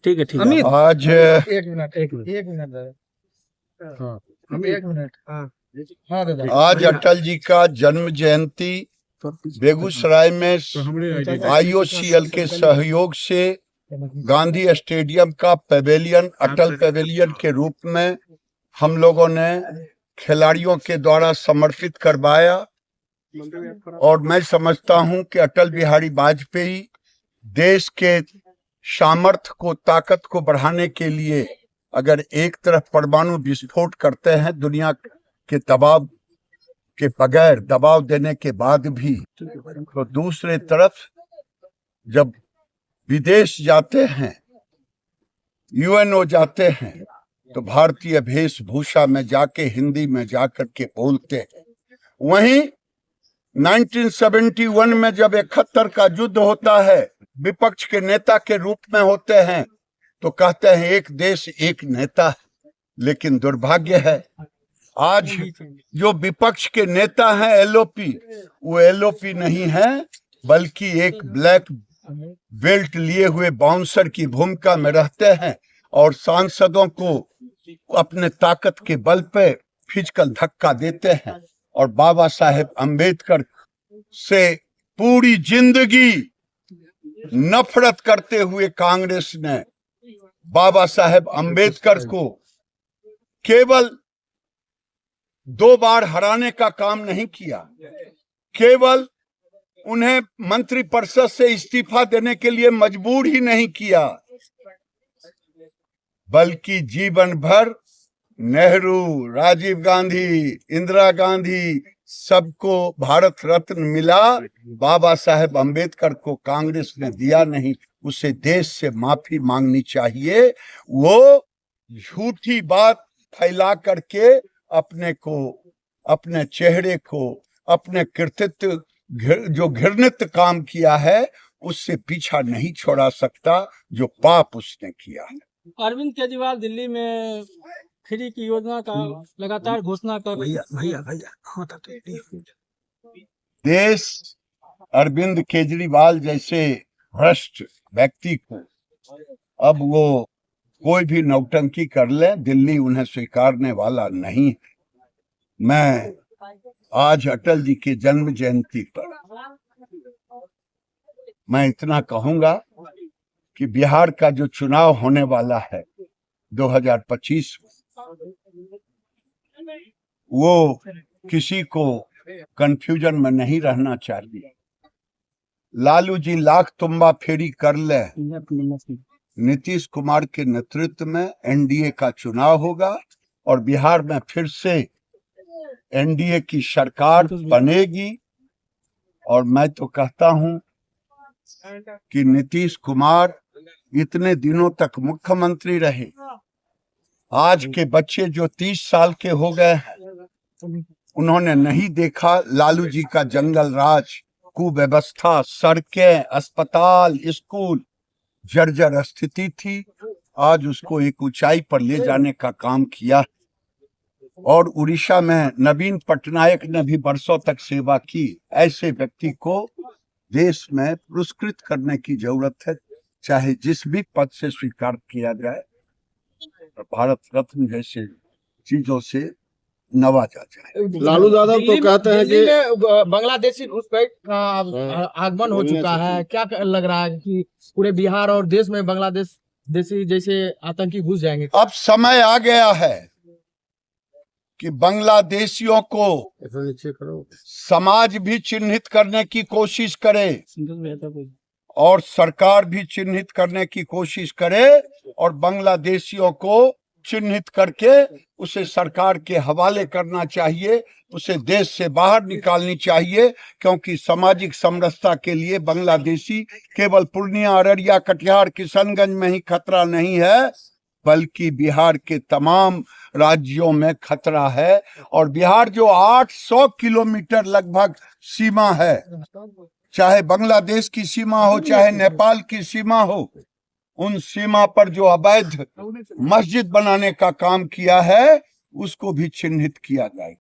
ठीक है ठीक है। आज एक मिनट हाँ एक मिनट हाँ दादा। आज अटल जी का जन्म जयंती बेगूसराय में आईओसीएल के सहयोग से गांधी स्टेडियम का पेवेलियन, अटल पेवेलियन के रूप में हम लोगों ने खिलाड़ियों के द्वारा समर्पित करवाया। और मैं समझता हूं कि अटल बिहारी वाजपेयी देश के सामर्थ्य को, ताकत को बढ़ाने के लिए अगर एक तरफ परमाणु विस्फोट करते हैं दुनिया के दबाव के बगैर, दबाव देने के बाद भी, तो दूसरे तरफ जब विदेश जाते हैं, यूएनओ जाते हैं, तो भारतीय वेशभूषा में जाके हिंदी में जाकर के बोलते हैं। वहीं 1971 में जब 71 का युद्ध होता है, विपक्ष के नेता के रूप में होते हैं, तो कहते हैं एक देश एक नेता है। लेकिन दुर्भाग्य है आज जो विपक्ष के नेता हैं एलओपी, वो एलओपी नहीं है, बल्कि एक ब्लैक बेल्ट लिए हुए बाउंसर की भूमिका में रहते हैं और सांसदों को अपने ताकत के बल पे फिजिकल धक्का देते हैं। और बाबा साहेब अंबेडकर से पूरी जिंदगी नफरत करते हुए कांग्रेस ने बाबा साहेब अंबेडकर को केवल 2 बार हराने का काम नहीं किया, केवल उन्हें मंत्रिपरिषद से इस्तीफा देने के लिए मजबूर ही नहीं किया, बल्कि जीवन भर नेहरू, राजीव गांधी, इंदिरा गांधी, सबको भारत रत्न मिला, बाबा साहेब अंबेडकर को कांग्रेस ने दिया नहीं। उसे देश से माफी मांगनी चाहिए। वो झूठी बात फैला करके अपने को, अपने चेहरे को, अपने कृतित्व, जो घृणित काम किया है उससे पीछा नहीं छोड़ा सकता, जो पाप उसने किया है। अरविंद केजरीवाल दिल्ली में फ्री की योजना का लगातार घोषणा कर देश अरविंद केजरीवाल जैसे भ्रष्ट व्यक्ति को अब वो कोई भी नौटंकी कर ले, दिल्ली उन्हें स्वीकारने वाला नहीं। मैं आज अटल जी के जन्म जयंती पर मैं इतना कहूंगा कि बिहार का जो चुनाव होने वाला है 2025, वो किसी को कंफ्यूजन में नहीं रहना चाहिए। लालू जी लाख तुम्बा फेरी कर ले, नीतीश कुमार के नेतृत्व में एनडीए का चुनाव होगा और बिहार में फिर से एनडीए की सरकार बनेगी। और मैं तो कहता हूं कि नीतीश कुमार इतने दिनों तक मुख्यमंत्री रहे, आज के बच्चे जो 30 साल के हो गए हैं, उन्होंने नहीं देखा लालू जी का जंगल राज, कुव्यवस्था, सड़कें, अस्पताल, स्कूल जर्जर स्थिति थी। आज उसको एक ऊंचाई पर ले जाने का काम किया। और उड़ीसा में नवीन पटनायक ने भी वर्षों तक सेवा की। ऐसे व्यक्ति को देश में पुरस्कृत करने की जरूरत है, चाहे जिस भी पद से स्वीकार किया जाए, भारत रत्न जैसे चीजों से नवाजा जाए। लालू यादव तो कहते हैं कि बांग्लादेशी घुसपैठ का आगमन हो चुका है। क्या लग रहा है कि पूरे बिहार और देश में बांग्लादेश देशी जैसे आतंकी घुस जाएंगे? अब समय आ गया है कि बांग्लादेशियों को समाज भी चिन्हित करने की कोशिश करे और सरकार भी चिन्हित करने की कोशिश करे और बांग्लादेशियों को चिन्हित करके उसे सरकार के हवाले करना चाहिए, उसे देश से बाहर निकालनी चाहिए। क्योंकि सामाजिक समरसता के लिए बांग्लादेशी केवल पूर्णिया, अररिया, कटिहार, किशनगंज में ही खतरा नहीं है, बल्कि बिहार के तमाम राज्यों में खतरा है। और बिहार जो 800 किलोमीटर लगभग सीमा है, चाहे बांग्लादेश की सीमा हो, चाहे नेपाल की सीमा हो, उन सीमा पर जो अवैध मस्जिद बनाने का काम किया है उसको भी चिन्हित किया जाए।